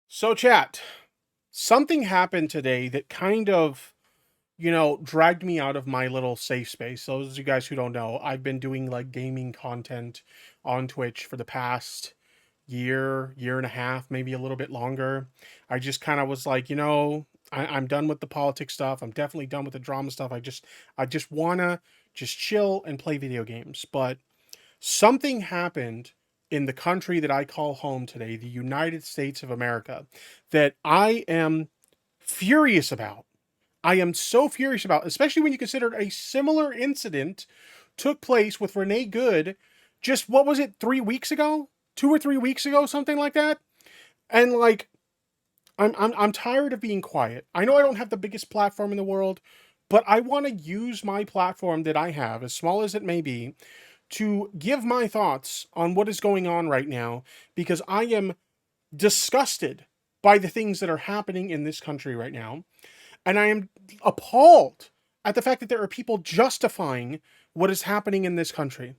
So, chat, something happened today that kind of, dragged me out of my little safe space. So, those of you guys who don't know, I've been doing like gaming content on Twitch for the past year and a half, maybe a little bit longer. I just kind of was like, I'm done with the politics stuff. I'm definitely done with the drama stuff. I just wanna just chill and play video games. But something happened in the country that I call home today, the United States of America, that I am furious about. I am so furious about, especially when you consider a similar incident took place with Renee Good just, what was it, 3 weeks ago? 2 or 3 weeks ago, something like that. And like, I'm tired of being quiet. I know I don't have the biggest platform in the world, but I want to use my platform that I have, as small as it may be, to give my thoughts on what is going on right now, because I am disgusted by the things that are happening in this country right now. And I am appalled at the fact that there are people justifying what is happening in this country.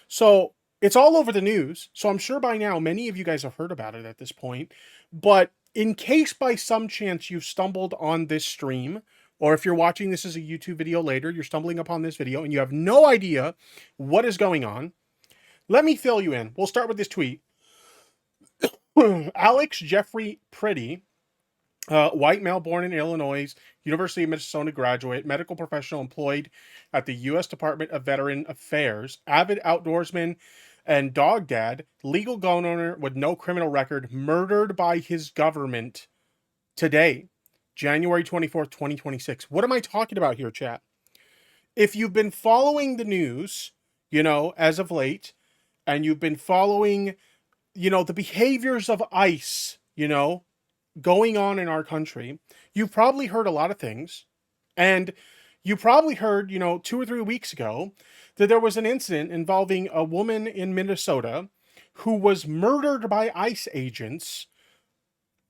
So it's all over the news. So I'm sure by now many of you guys have heard about it at this point. But in case by some chance you've stumbled on this stream, or if you're watching this as a YouTube video later, you're stumbling upon this video and you have no idea what is going on, let me fill you in. We'll start with this tweet. Alex Jeffrey Pretty, white male born in Illinois, University of Minnesota graduate, medical professional employed at the U.S. Department of Veteran Affairs, avid outdoorsman and dog dad, legal gun owner with no criminal record, murdered by his government today, January 24th, 2026. What am I talking about here, chat? If you've been following the news, as of late, and you've been following, the behaviors of ICE, going on in our country, you've probably heard a lot of things. And you probably heard, 2 or 3 weeks ago, that there was an incident involving a woman in Minnesota who was murdered by ICE agents.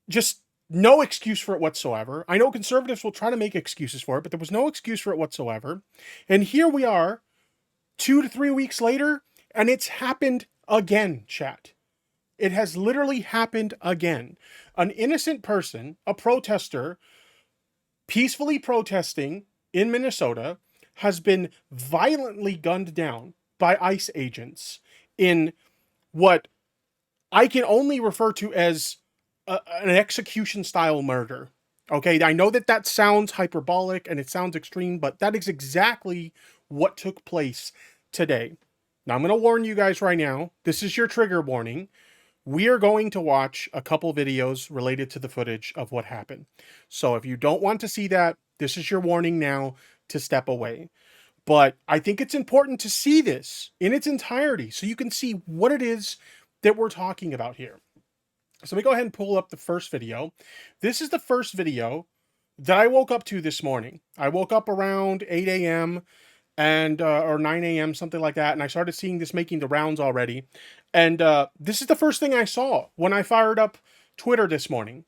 Just no excuse for it whatsoever. I know conservatives will try to make excuses for it, but there was no excuse for it whatsoever. And here we are, 2 to 3 weeks later, and it's happened again, chat. It has literally happened again. An innocent person, a protester, peacefully protesting in Minnesota, has been violently gunned down by ICE agents in what I can only refer to as an execution-style murder. Okay, I know that sounds hyperbolic and it sounds extreme, but that is exactly what took place today. Now, I'm going to warn you guys right now, this is your trigger warning. We are going to watch a couple videos related to the footage of what happened. So if you don't want to see that, this is your warning now to step away. But I think it's important to see this in its entirety so you can see what it is that we're talking about here. So let me go ahead and pull up the first video. This is the first video that I woke up to this morning. I woke up around 8 a.m. and or 9 a.m., something like that, and I started seeing this making the rounds already. And this is the first thing I saw when I fired up Twitter this morning.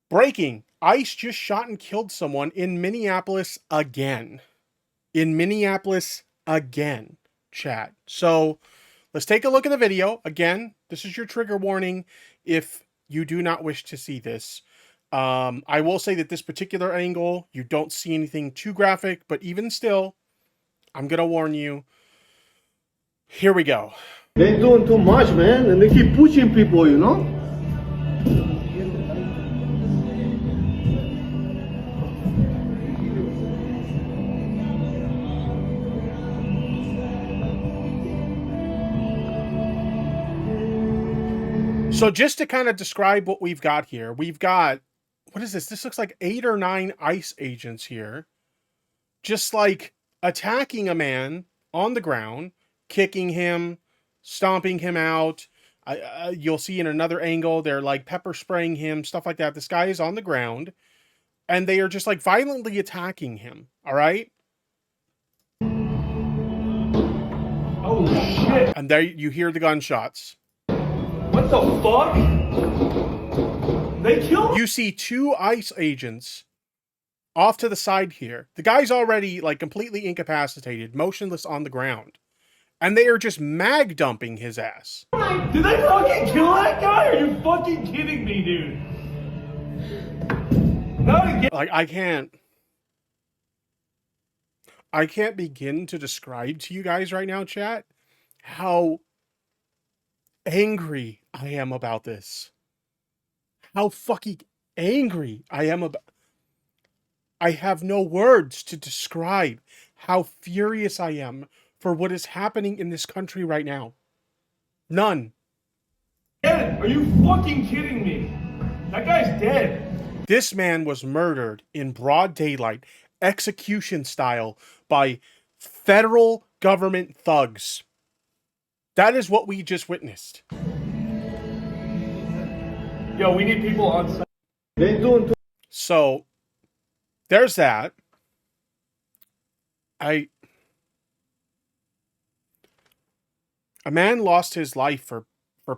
Breaking: ICE just shot and killed someone in Minneapolis again. In Minneapolis again, chat. So let's take a look at the video. Again, this is your trigger warning if you do not wish to see this. I will say that this particular angle, you don't see anything too graphic, but even still, I'm going to warn you. Here we go. They're doing too much, man, and they keep pushing people, you know? So just to kind of describe what we've got here, we've got, what is this? This looks like 8 or 9 ICE agents here, just like attacking a man on the ground, kicking him, stomping him out. You'll see in another angle, they're like pepper spraying him, stuff like that. This guy is on the ground, and they are just like violently attacking him, all right? Oh, shit! And there you hear the gunshots. What the fuck? They killed him? You see 2 ICE agents off to the side here. The guy's already like completely incapacitated, motionless on the ground. And they are just mag dumping his ass. Did they fucking kill that guy? Are you fucking kidding me, dude? Not again. Like, I can't begin to describe to you guys right now, chat, how angry I am about this. How fucking angry I am about. I have no words to describe how furious I am for what is happening in this country right now. None. Are you fucking kidding me? That guy's dead. This man was murdered in broad daylight, execution style, by federal government thugs. That is what we just witnessed. Yo, we need people on site. They doing too. So, there's that. A man lost his life for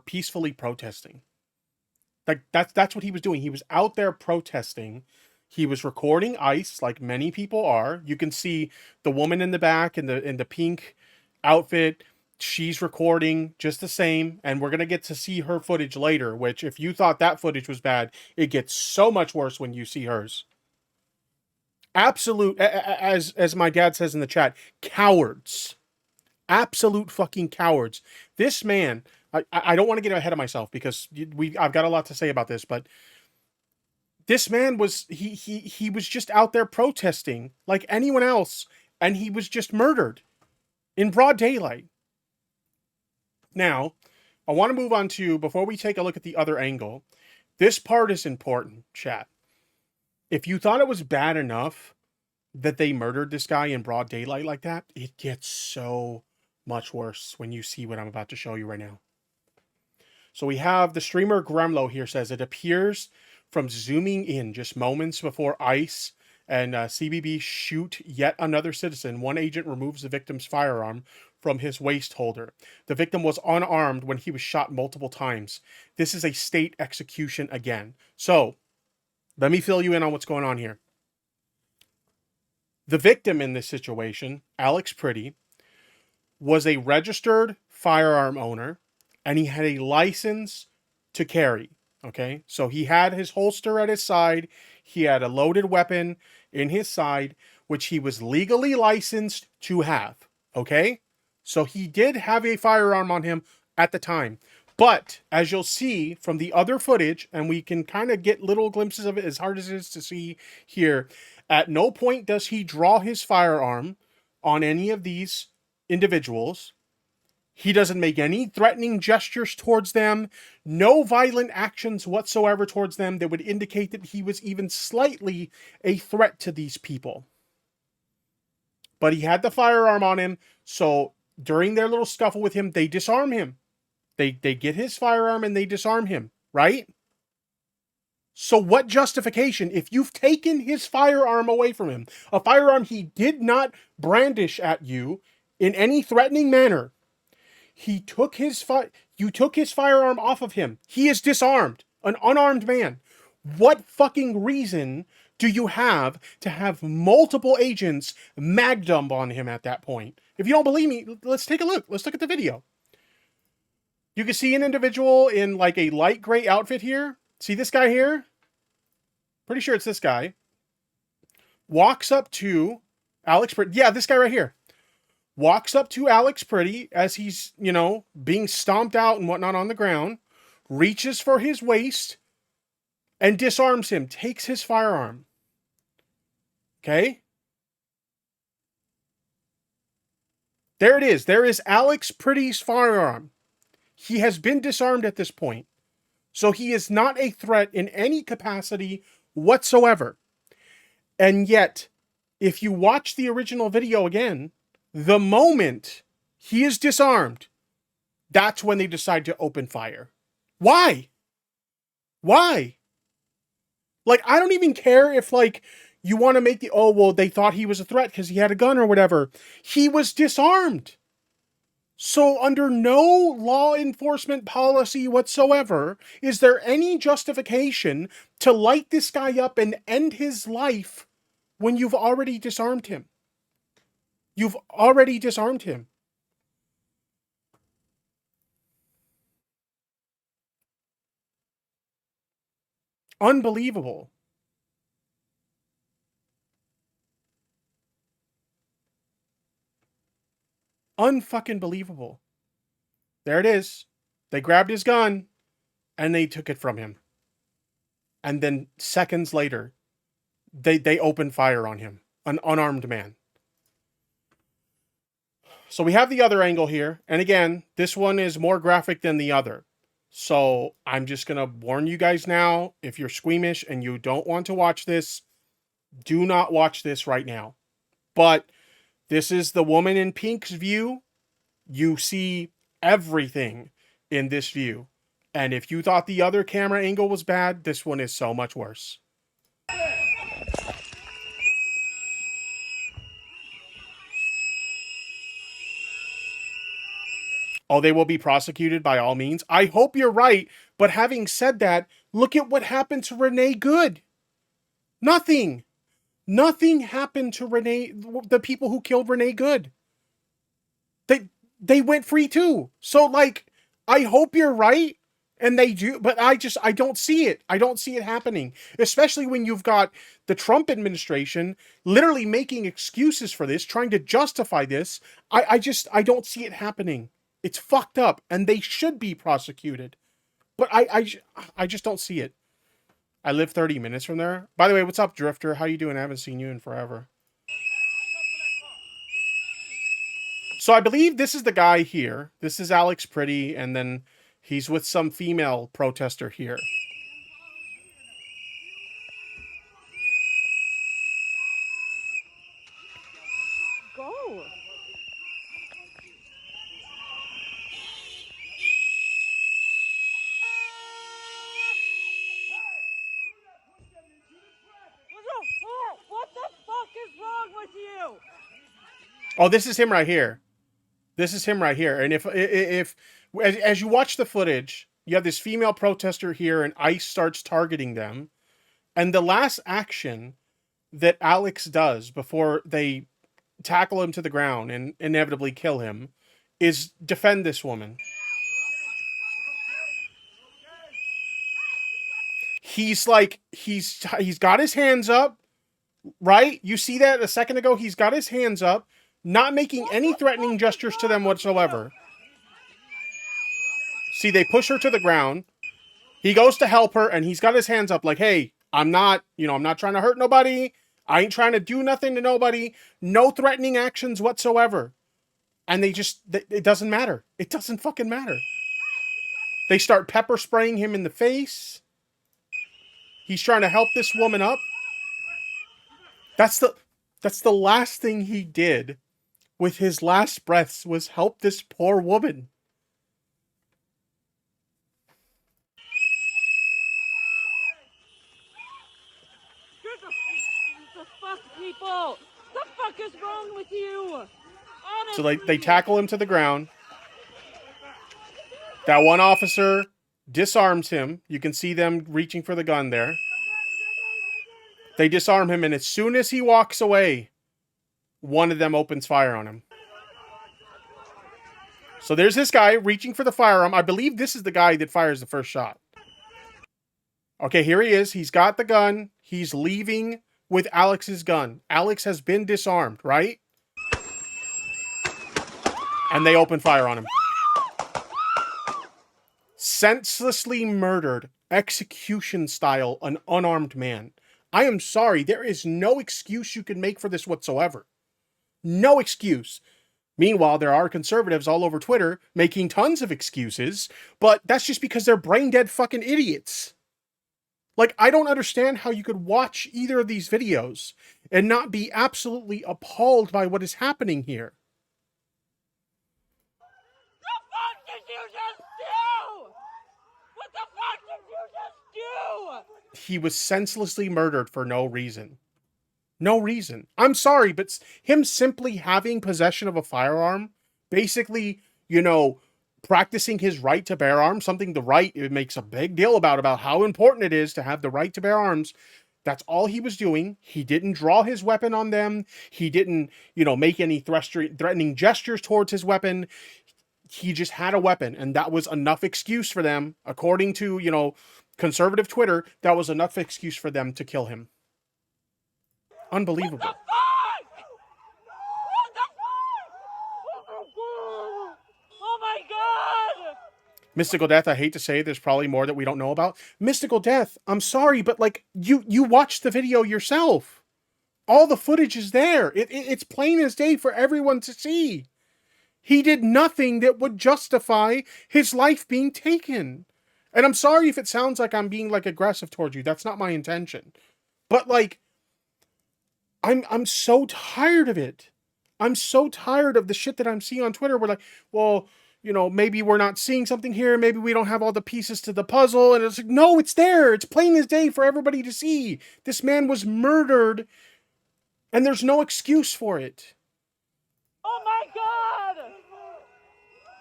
peacefully protesting. Like, that's what he was doing. He was out there protesting. He was recording ICE, like many people are. You can see the woman in the back in the pink outfit. She's recording just the same, and we're gonna get to see her footage later. Which, if you thought that footage was bad, it gets so much worse when you see hers. Absolute, as my dad says in the chat, cowards. Absolute fucking cowards. This man, I don't want to get ahead of myself because I've got a lot to say about this, but this man was he was just out there protesting like anyone else, and he was just murdered in broad daylight. Now, I want to move on to, before we take a look at the other angle, this part is important, chat. If you thought it was bad enough that they murdered this guy in broad daylight like that, it gets so much worse when you see what I'm about to show you right now. So we have the streamer Gremlo here says, it appears from zooming in just moments before ICE and CBB shoot yet another citizen, one agent removes the victim's firearm from his waist holder. The victim was unarmed when he was shot multiple times. This is a state execution again. So, let me fill you in on what's going on here. The victim in this situation, Alex Pretty, was a registered firearm owner, and he had a license to carry. Okay, so he had his holster at his side. He had a loaded weapon in his side, which he was legally licensed to have. Okay, so he did have a firearm on him at the time. But as you'll see from the other footage, and we can kind of get little glimpses of it as hard as it is to see here, at no point does he draw his firearm on any of these individuals. He doesn't make any threatening gestures towards them, no violent actions whatsoever towards them that would indicate that he was even slightly a threat to these people. But he had the firearm on him, so during their little scuffle with him, they disarm him. They get his firearm and they disarm him, right? So what justification, if you've taken his firearm away from him, a firearm he did not brandish at you in any threatening manner, you took his firearm off of him. He is disarmed, an unarmed man. What fucking reason do you have to have multiple agents mag dump on him at that point? If you don't believe me, let's take a look. Let's look at the video. You can see an individual in like a light gray outfit here. See this guy here? Pretty sure it's this guy. Walks up to Alex Pretty. Yeah, this guy right here. Walks up to Alex Pretty as he's, being stomped out and whatnot on the ground. Reaches for his waist and disarms him. Takes his firearm. Okay? There it is. There is Alex Pretty's firearm. He has been disarmed at this point. So he is not a threat in any capacity whatsoever. And yet, if you watch the original video again, the moment he is disarmed, that's when they decide to open fire. Why? Why? Like, I don't even care if, you want to make they thought he was a threat because he had a gun or whatever. He was disarmed. So under no law enforcement policy whatsoever, is there any justification to light this guy up and end his life when you've already disarmed him? You've already disarmed him. Unbelievable. Unfucking believable. There it is. They grabbed his gun and they took it from him. And then seconds later, they opened fire on him, an unarmed man. So we have the other angle here. And again, this one is more graphic than the other. So I'm just going to warn you guys now, if you're squeamish and you don't want to watch this, do not watch this right now. But this is the woman in pink's view. You see everything in this view. And if you thought the other camera angle was bad, this one is so much worse. Oh, they will be prosecuted by all means. I hope you're right. But having said that, look at what happened to Renee Good. Nothing. Nothing happened to the people who killed Renee Good. They went free too. So like, I hope you're right. And they do, but I don't see it. I don't see it happening. Especially when you've got the Trump administration literally making excuses for this, trying to justify this. I don't see it happening. It's fucked up, and they should be prosecuted. But I just don't see it. I live 30 minutes from there. By the way, what's up, Drifter? How you doing? I haven't seen you in forever. So I believe this is the guy here. This is Alex Pretty, and then he's with some female protester here. Go. What the fuck is wrong with you? Oh, this is him right here. This is him right here. And if as you watch the footage, you have this female protester here and ICE starts targeting them. And the last action that Alex does before they tackle him to the ground and inevitably kill him is defend this woman. He's like, he's got his hands up, right? You see that a second ago? He's got his hands up, not making any threatening gestures to them whatsoever. See, they push her to the ground. He goes to help her, and he's got his hands up like, hey, I'm not trying to hurt nobody. I ain't trying to do nothing to nobody. No threatening actions whatsoever. And it doesn't matter. It doesn't fucking matter. They start pepper spraying him in the face. He's trying to help this woman up. That's the last thing he did with his last breaths was help this poor woman. The fuck, people? The fuck is wrong with you? Honestly. So they tackle him to the ground. That one officer disarms him. You can see them reaching for the gun there. They disarm him, and as soon as he walks away, one of them opens fire on him. So there's this guy reaching for the firearm. I believe this is the guy that fires the first shot. Okay, here he is. He's got the gun. He's leaving with Alex's gun. Alex has been disarmed, right? And they open fire on him. Senselessly murdered, execution style, an unarmed man. I am sorry, there is no excuse you can make for this whatsoever. No excuse. Meanwhile, there are conservatives all over Twitter making tons of excuses, but that's just because they're brain dead fucking idiots. Like, I don't understand how you could watch either of these videos and not be absolutely appalled by what is happening here. The fuck did you just do? What the fuck did you just do? He was senselessly murdered for no reason. No reason. I'm sorry, but him simply having possession of a firearm, basically, practicing his right to bear arms, something it makes a big deal about how important it is to have the right to bear arms. That's all he was doing. He didn't draw his weapon on them. He didn't, make any threatening gestures towards his weapon. He just had a weapon, and that was enough excuse for them, according to, conservative Twitter, that was enough excuse for them to kill him. Unbelievable. What the fuck? What the fuck? Oh my god! Oh my god! Mystical Death, I hate to say there's probably more that we don't know about. Mystical Death, I'm sorry, but like you watched the video yourself. All the footage is there. It's plain as day for everyone to see. He did nothing that would justify his life being taken. And I'm sorry if it sounds like I'm being like aggressive towards you. That's not my intention. But like, I'm so tired of it. I'm so tired of the shit that I'm seeing on Twitter. We're like, well, you know, maybe we're not seeing something here. Maybe we don't have all the pieces to the puzzle. And it's like, no, it's there. It's plain as day for everybody to see. This man was murdered, and there's no excuse for it. Oh my god!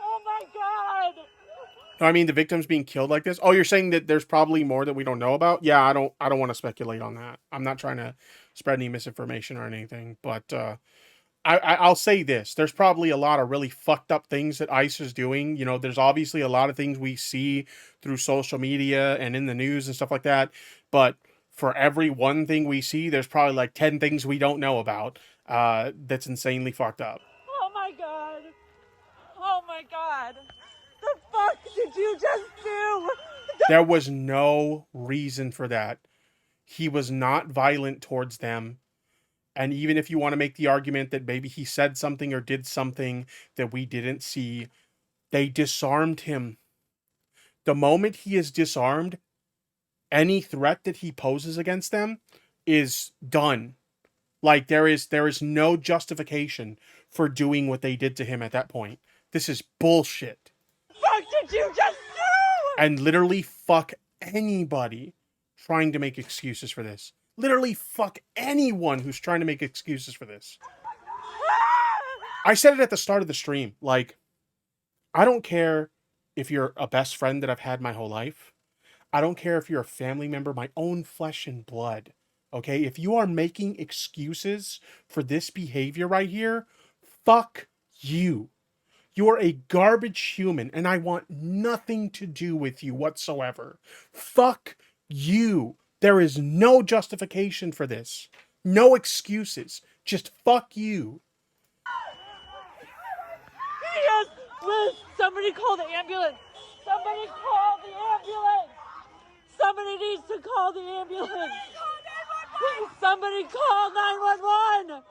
Oh my god! I mean, the victim's being killed like this. Oh, you're saying that there's probably more that we don't know about? Yeah, I don't want to speculate on that. I'm not trying to spread any misinformation or anything, but I'll say this. There's probably a lot of really fucked up things that ICE is doing. You know, there's obviously a lot of things we see through social media and in the news and stuff like that. But for every one thing we see, there's probably like 10 things we don't know about that's insanely fucked up. Oh my god! Oh my god! The fuck did you just do? There was no reason for that. He was not violent towards them. And even if you want to make the argument that maybe he said something or did something that we didn't see, they disarmed him. The moment he is disarmed, any threat that he poses against them is done. Like there is no justification for doing what they did to him at that point. This is bullshit. Fuck did you just do? And literally fuck anybody trying to make excuses for this. Literally fuck anyone who's trying to make excuses for this. I said it at the start of the stream. Like, I don't care if you're a best friend that I've had my whole life. I don't care if you're a family member, my own flesh and blood. Okay? If you are making excuses for this behavior right here, fuck you. You are a garbage human, and I want nothing to do with you whatsoever. Fuck you. There is no justification for this. No excuses. Just fuck you. Yes! Liz, somebody call the ambulance! Somebody call the ambulance! Somebody needs to call the ambulance! Somebody call 911!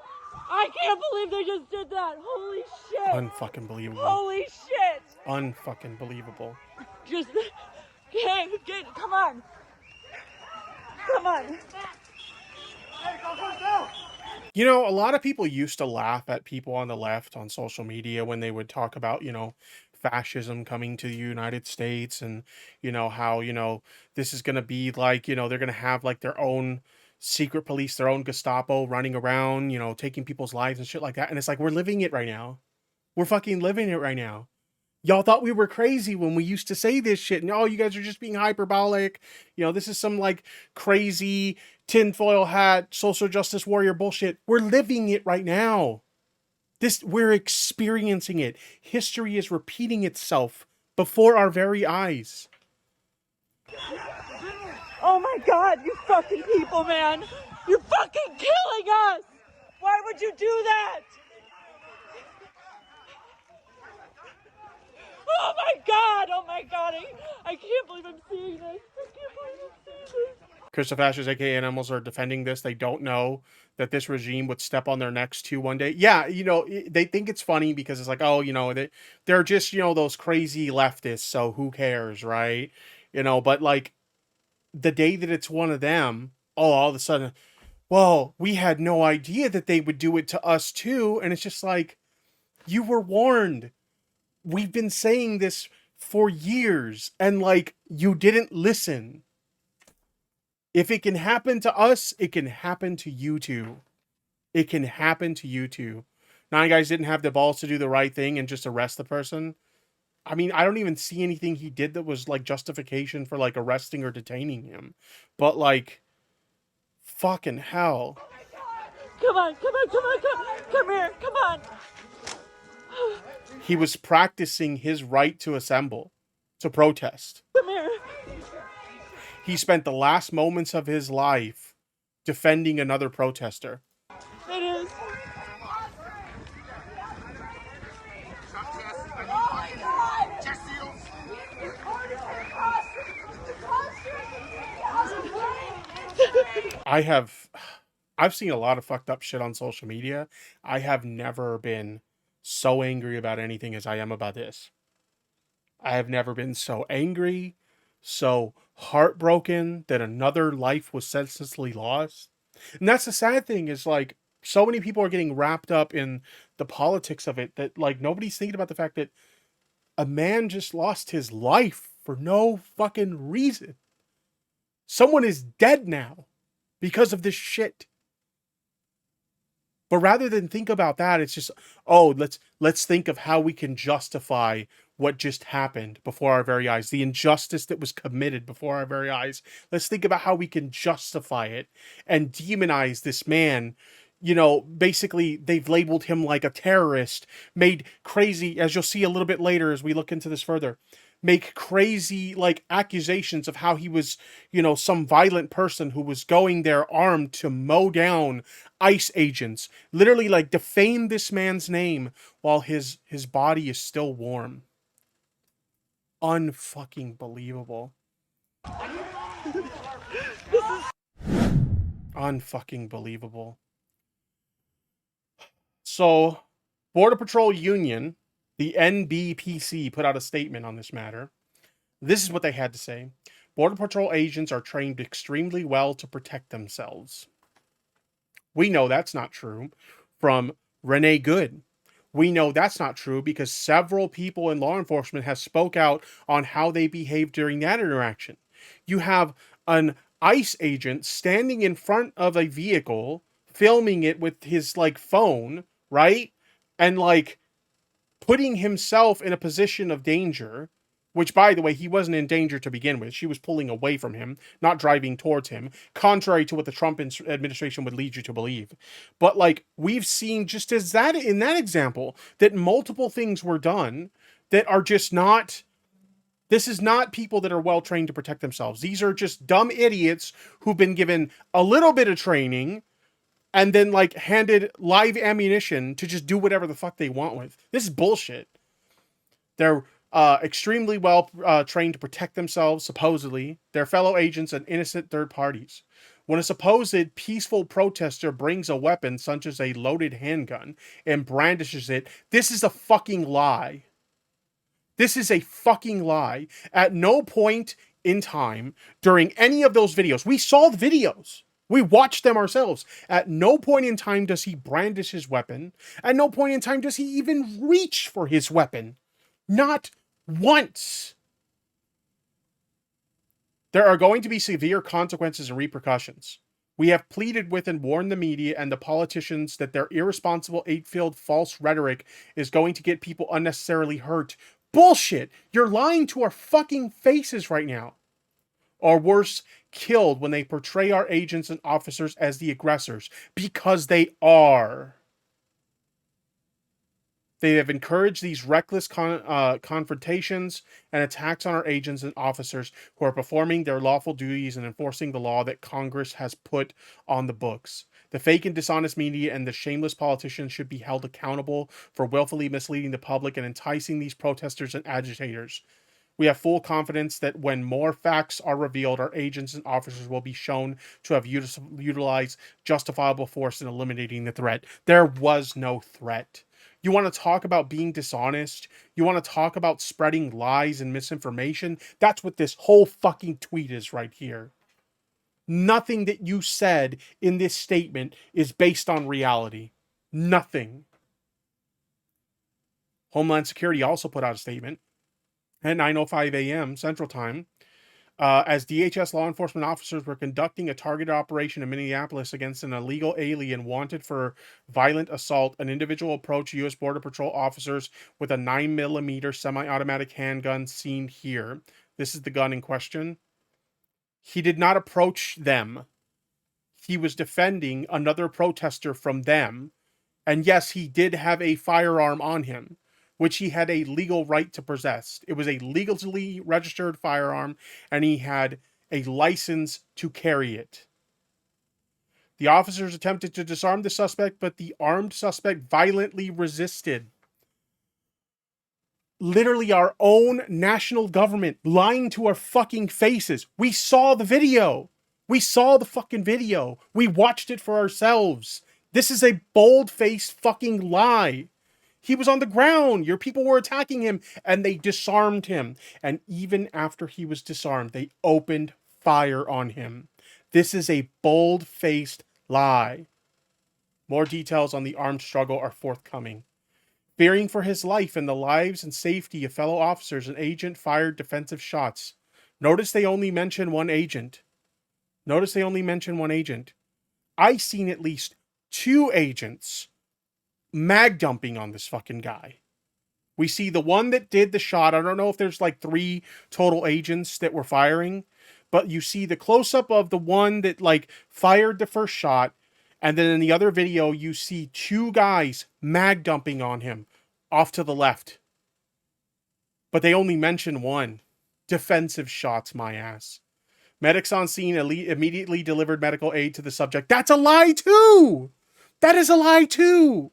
I can't believe they just did that! Holy shit! Unfucking believable. Holy shit! Unfucking believable. Just get come on! Come on! You know, a lot of people used to laugh at people on the left on social media when they would talk about, you know, fascism coming to the United States and, you know, how, you know, this is going to be like, you know, they're going to have like their own secret police, their own Gestapo running around, you know, taking people's lives and shit like that. And it's like, we're living it right now. We're fucking living it right now. Y'all thought we were crazy when we used to say this shit. And, oh, you guys are just being hyperbolic. You know, this is some like crazy tinfoil hat, social justice warrior bullshit. We're living it right now. We're experiencing it. History is repeating itself before our very eyes. Oh my god, you fucking people, man! You're fucking killing us! Why would you do that? Oh my god! Oh my god! I can't believe I'm seeing this. I can't believe I'm seeing this. Crystal Fascists, aka Animals, are defending this. They don't know that this regime would step on their necks too one day. Yeah, you know, they think it's funny because it's like, oh, you know, they're just, you know, those crazy leftists, so who cares, right? You know, but like the day that it's one of them, oh, all of a sudden, well, we had no idea that they would do it to us too. And it's just like, you were warned. We've been saying this for years, and like, you didn't listen. If it can happen to us, it can happen to you too. It can happen to you too. Now, you guys didn't have the balls to do the right thing and just arrest the person. I mean, I don't even see anything he did that was like justification for like arresting or detaining him. But like, fucking hell. Come on, come on, come on, come here, come on. He was practicing his right to assemble, to protest. Come here. He spent the last moments of his life defending another protester. It is. I've seen a lot of fucked up shit on social media. I have never been so angry about anything as I am about this. I have never been so angry, so heartbroken that another life was senselessly lost. And that's the sad thing is like so many people are getting wrapped up in the politics of it that like nobody's thinking about the fact that a man just lost his life for no fucking reason. Someone is dead now because of this shit. But rather than think about that, it's just, oh, let's think of how we can justify what just happened before our very eyes, the injustice that was committed before our very eyes. Let's think about how we can justify it and demonize this man. You know, basically, they've labeled him like a terrorist, made crazy, as you'll see a little bit later as we look into this further, make crazy, like, accusations of how he was, you know, some violent person who was going there armed to mow down ICE agents. Literally, like, defame this man's name while his body is still warm. Unfucking believable. Unfucking believable. So, Border Patrol Union, the NBPC, put out a statement on this matter. This is what they had to say. Border Patrol agents are trained extremely well to protect themselves. We know that's not true from Renee Good. We know that's not true because several people in law enforcement have spoke out on how they behaved during that interaction. You have an ICE agent standing in front of a vehicle, filming it with his like phone, right? And like putting himself in a position of danger, which by the way, he wasn't in danger to begin with. She was pulling away from him, not driving towards him, contrary to what the Trump administration would lead you to believe. But like we've seen just as that in that example, that multiple things were done that are just not, this is not people that are well trained to protect themselves. These are just dumb idiots who've been given a little bit of training and then like handed live ammunition to just do whatever the fuck they want with. This is bullshit. They're extremely well trained to protect themselves, supposedly, their fellow agents, and innocent third parties. When a supposed peaceful protester brings a weapon, such as a loaded handgun, and brandishes it, this is a fucking lie. This is a fucking lie. At no point in time during any of those videos, we saw the videos. We watched them ourselves. At no point in time does he brandish his weapon. At no point in time does he even reach for his weapon. Not once. There are going to be severe consequences and repercussions. We have pleaded with and warned the media and the politicians that their irresponsible, hate-filled, false rhetoric is going to get people unnecessarily hurt. Bullshit! You're lying to our fucking faces right now. Or worse, killed when they portray our agents and officers as the aggressors. Because they are. They have encouraged these reckless confrontations and attacks on our agents and officers who are performing their lawful duties and enforcing the law that Congress has put on the books. The fake and dishonest media and the shameless politicians should be held accountable for willfully misleading the public and enticing these protesters and agitators. We have full confidence that when more facts are revealed, our agents and officers will be shown to have utilized justifiable force in eliminating the threat. There was no threat. You want to talk about being dishonest? You want to talk about spreading lies and misinformation? That's what this whole fucking tweet is right here. Nothing that you said in this statement is based on reality. Nothing. Homeland Security also put out a statement at 9:05 a.m. Central Time. As DHS law enforcement officers were conducting a targeted operation in Minneapolis against an illegal alien wanted for violent assault, an individual approached U.S. Border Patrol officers with a 9mm semi-automatic handgun seen here. This is the gun in question. He did not approach them. He was defending another protester from them. And yes, he did have a firearm on him, which he had a legal right to possess. It was a legally registered firearm, and he had a license to carry it. The officers attempted to disarm the suspect, but the armed suspect violently resisted. Literally our own national government lying to our fucking faces. We saw the video. We saw the fucking video. We watched it for ourselves. This is a bold-faced fucking lie. He was on the ground. Your people were attacking him and they disarmed him. And even after he was disarmed, they opened fire on him. This is a bold-faced lie. More details on the armed struggle are forthcoming. Fearing for his life and the lives and safety of fellow officers, an agent fired defensive shots. Notice they only mention one agent. I seen at least 2 agents mag dumping on this fucking guy. We see the one that did the shot. I don't know if there's like 3 total agents that were firing, but you see the close-up of the one that like fired the first shot. And then in the other video, you see 2 guys mag dumping on him off to the left. But they only mention one. Defensive shots, my ass. Medics on scene immediately delivered medical aid to the subject. That's a lie too! That is a lie too!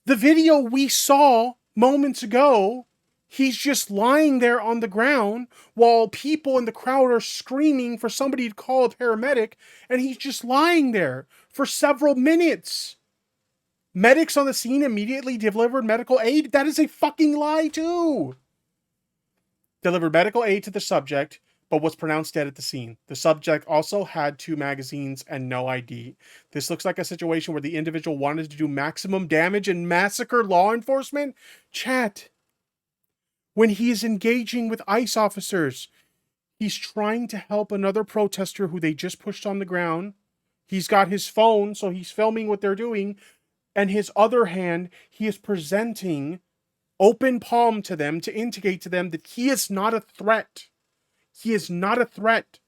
The video we saw moments ago, he's just lying there on the ground while people in the crowd are screaming for somebody to call a paramedic, and he's just lying there for several minutes. Medics on the scene immediately delivered medical aid. That is a fucking lie too. Delivered medical aid to the subject, but was pronounced dead at the scene. The subject also had 2 magazines and no ID. This looks like a situation where the individual wanted to do maximum damage and massacre law enforcement. Chat. When he is engaging with ICE officers, he's trying to help another protester who they just pushed on the ground. He's got his phone, so he's filming what they're doing. And his other hand, he is presenting open palm to them to indicate to them that he is not a threat. He is not a threat.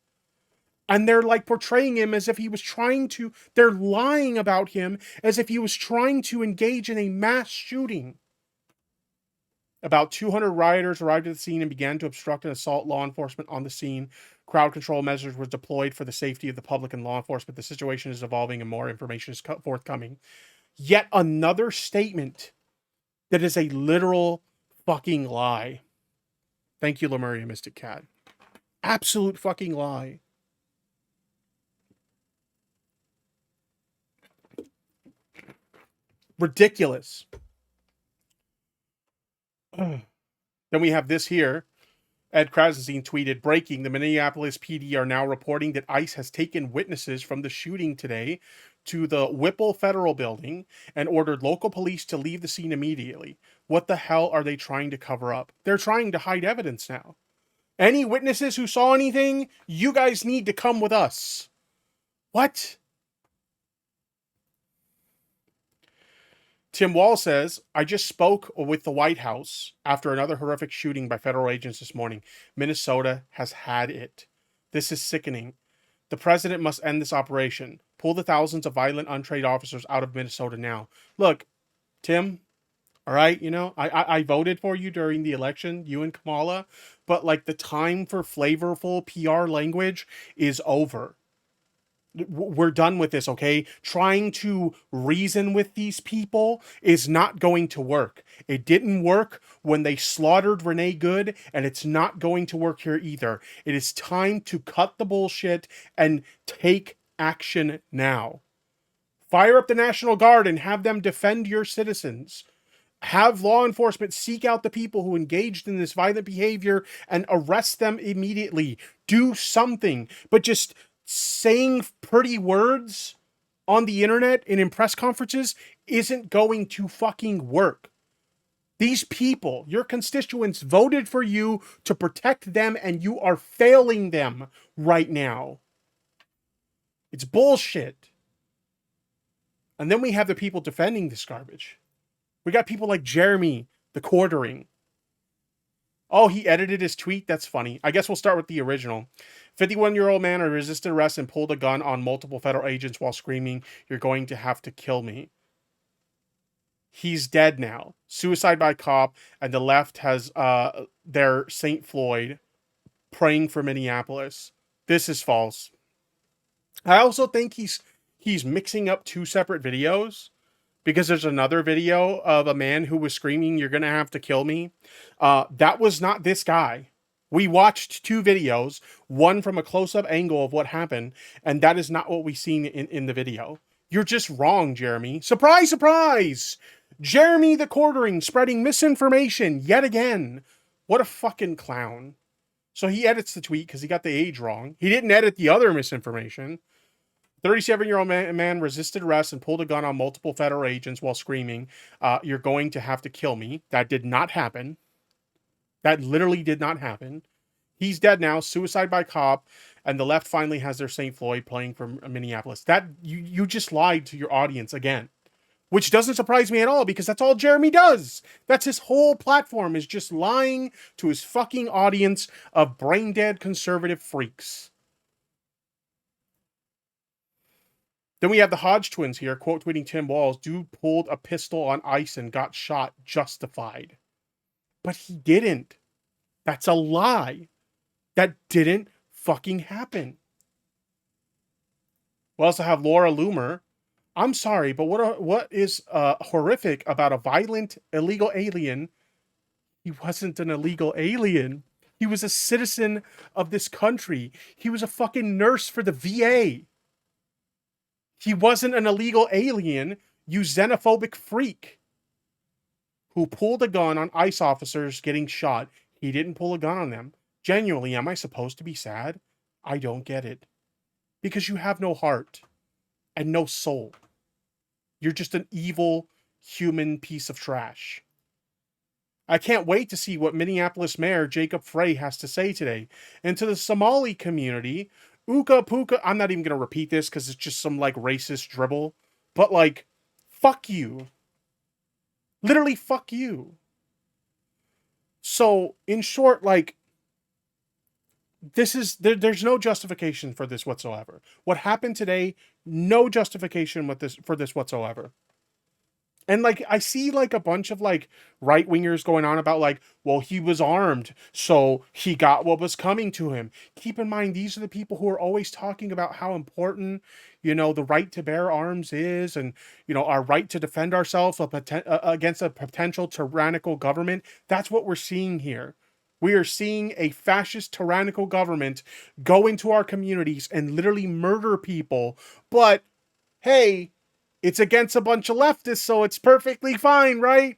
And they're like portraying him as if he was trying to, they're lying about him as if he was trying to engage in a mass shooting. About 200 rioters arrived at the scene and began to obstruct and assault law enforcement on the scene. Crowd control measures were deployed for the safety of the public and law enforcement. The situation is evolving and more information is forthcoming. Yet another statement that is a literal fucking lie. Thank you, Lemuria Mystic Cat. Absolute fucking lie. Ridiculous. Then we have this here. Ed Krasenstein tweeted, breaking, the Minneapolis PD are now reporting that ICE has taken witnesses from the shooting today to the Whipple Federal Building and ordered local police to leave the scene immediately. What the hell are they trying to cover up? They're trying to hide evidence now. Any witnesses who saw anything, you guys need to come with us. What? Tim Wall says, I just spoke with the White House after another horrific shooting by federal agents this morning. Minnesota has had it. This is sickening. The president must end this operation. Pull the thousands of violent, untrained officers out of Minnesota now. Look, Tim, all right, you know, I voted for you during the election, you and Kamala, but like the time for flavorful PR language is over. We're done with this, okay? Trying to reason with these people is not going to work. It didn't work when they slaughtered Renee Good, and it's not going to work here either. It is time to cut the bullshit and take action now. Fire up the National Guard and have them defend your citizens. Have law enforcement seek out the people who engaged in this violent behavior and arrest them immediately. Do something, but just saying pretty words on the internet and in press conferences isn't going to fucking work. These people, your constituents, voted for you to protect them, and you are failing them right now. It's bullshit. And then we have the people defending this garbage. We got people like Jeremy, the quartering. Oh, he edited his tweet? That's funny. I guess we'll start with the original. 51-year-old man resisted arrest and pulled a gun on multiple federal agents while screaming, "You're going to have to kill me." He's dead now. Suicide by cop, and the left has their St. Floyd praying for Minneapolis. This is false. I also think he's mixing up two separate videos, because there's another video of a man who was screaming, "You're gonna have to kill me." That was not this guy. We watched two videos, one from a close-up angle of what happened, and that is not what we seen in the video. You're just wrong, Jeremy. Surprise, surprise! Jeremy the Quartering spreading misinformation yet again. What a fucking clown. So he edits the tweet because he got the age wrong. He didn't edit the other misinformation. 37-year-old man resisted arrest and pulled a gun on multiple federal agents while screaming, "You're going to have to kill me." That did not happen. That literally did not happen. He's dead now, suicide by cop, and the left finally has their St. Floyd playing from Minneapolis. That you just lied to your audience again, which doesn't surprise me at all because that's all Jeremy does. That's his whole platform, is just lying to his fucking audience of brain dead conservative freaks. Then we have the Hodge twins here, quote tweeting Tim Walz, "Dude pulled a pistol on ice and got shot, justified." But he didn't. That's a lie. That didn't fucking happen. We also have Laura Loomer. I'm sorry, but what is horrific about a violent illegal alien? He wasn't an illegal alien. He was a citizen of this country. He was a fucking nurse for the VA. He wasn't an illegal alien, you xenophobic freak, who pulled a gun on ICE officers getting shot. He didn't pull a gun on them. Genuinely, am I supposed to be sad? I don't get it. Because you have no heart and no soul. You're just an evil human piece of trash. I can't wait to see what Minneapolis Mayor Jacob Frey has to say today. And to the Somali community, Uka Puka, I'm not even going to repeat this because it's just some like racist dribble, but like, fuck you. Literally, fuck you. So, in short, like, there's no justification for this whatsoever. What happened today, no justification for this whatsoever. And like, I see like a bunch of like right wingers going on about like, well, he was armed, so he got what was coming to him. Keep in mind, these are the people who are always talking about how important, the right to bear arms is, and, our right to defend ourselves against a potential tyrannical government. That's what we're seeing here. We are seeing a fascist tyrannical government go into our communities and literally murder people. But hey, it's against a bunch of leftists, so it's perfectly fine, right?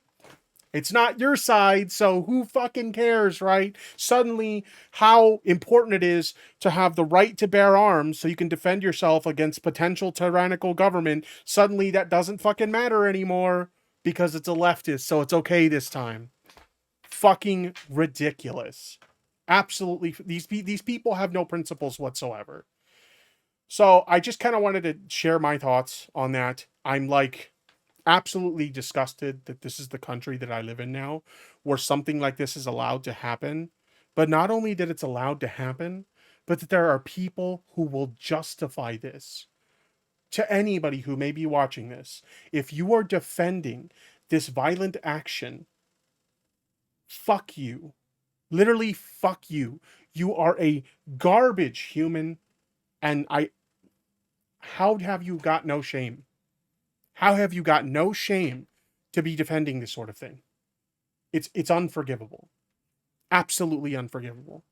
It's not your side, so who fucking cares, right? Suddenly, how important it is to have the right to bear arms so you can defend yourself against potential tyrannical government, suddenly that doesn't fucking matter anymore because it's a leftist, so it's okay this time. Fucking ridiculous. Absolutely. These people have no principles whatsoever. So I just kind of wanted to share my thoughts on that. I'm like absolutely disgusted that this is the country that I live in now, where something like this is allowed to happen. But not only that it's allowed to happen, but that there are people who will justify this. To anybody who may be watching this, if you are defending this violent action, fuck you. Literally, fuck you. You are a garbage human, and how have you got no shame? How have you got no shame to be defending this sort of thing? It's unforgivable. Absolutely unforgivable.